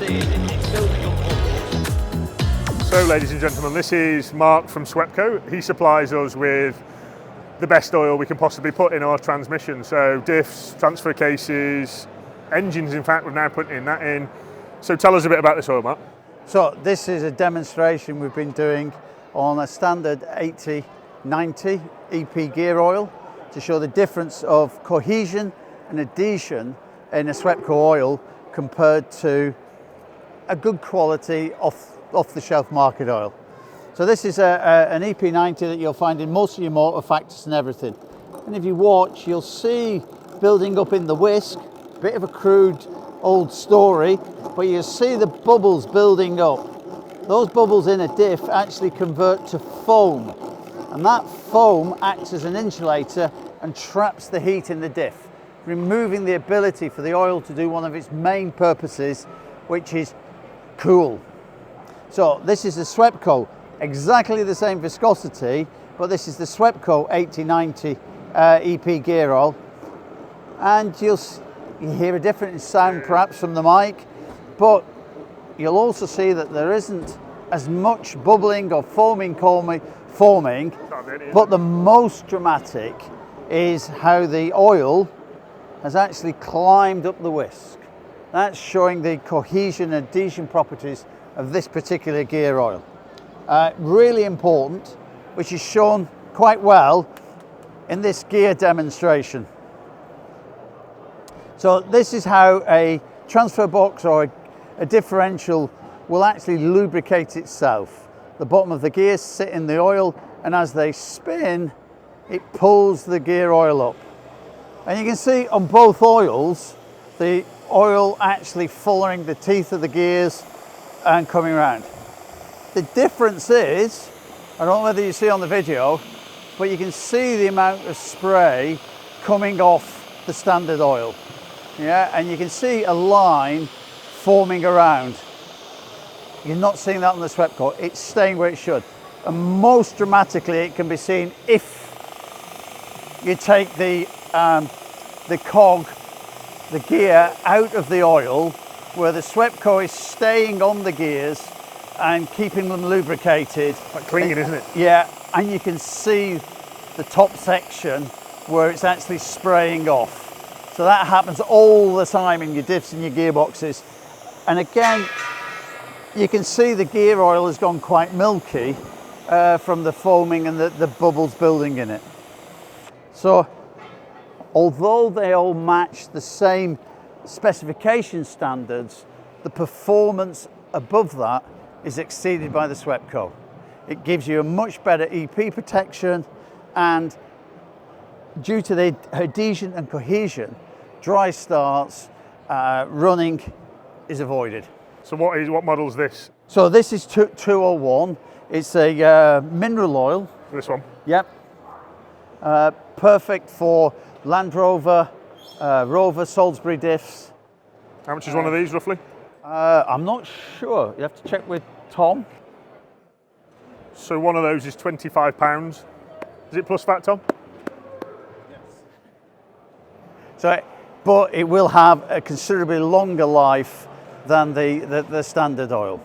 So ladies and gentlemen, this is Mark from Swepco. He supplies us with the best oil we can possibly put in our transmission. So diffs, transfer cases, engines in fact, we're now putting that in. So tell us a bit about this oil, Mark. So this is a demonstration we've been doing on a standard 80/90 EP gear oil to show the difference of cohesion and adhesion in a Swepco oil compared to a good quality off-the-shelf market oil. So this is an EP90 that you'll find in most of your motor factors and everything. And if you watch, you'll see building up in the whisk, a bit of a crude old story, but you see the bubbles building up. Those bubbles in a diff actually convert to foam, and that foam acts as an insulator and traps the heat in the diff, removing the ability for the oil to do one of its main purposes, which is cool. So this is the Swepco, exactly the same viscosity, but this is the Swepco 80/90 EP gear oil, and you hear a different sound perhaps from the mic, but you'll also see that there isn't as much bubbling or forming, but the most dramatic is how the oil has actually climbed up the whisk. That's showing the cohesion and adhesion properties of this particular gear oil. Really important, which is shown quite well in this gear demonstration. So this is how a transfer box or a differential will actually lubricate itself. The bottom of the gears sit in the oil, and as they spin, it pulls the gear oil up. And you can see on both oils, the oil actually following the teeth of the gears and coming around. The difference is, I don't know whether you see on the video, but you can see the amount of spray coming off the standard oil. Yeah, and you can see a line forming around. You're not seeing that on the Swepco. It's staying where it should. And most dramatically, it can be seen if you take the cog, the gear, out of the oil, where the Swepco is staying on the gears and keeping them lubricated. Like clinging, isn't it? Yeah, and you can see the top section where it's actually spraying off. So that happens all the time in your diffs and your gearboxes. And again, you can see the gear oil has gone quite milky from the foaming and the bubbles building in it. So although they all match the same specification standards, the performance above that is exceeded by the Swepco. It gives you a much better EP protection, and due to the adhesion and cohesion, dry starts, running is avoided. So what model is this? So this is 201. It's a mineral oil. This one? Yep. Perfect for Land Rover, Rover, Salisbury diffs. How much is one of these roughly? I'm not sure. You have to check with Tom. So one of those is £25. Is it plus VAT, Tom? Yes. So, but it will have a considerably longer life than the standard oil.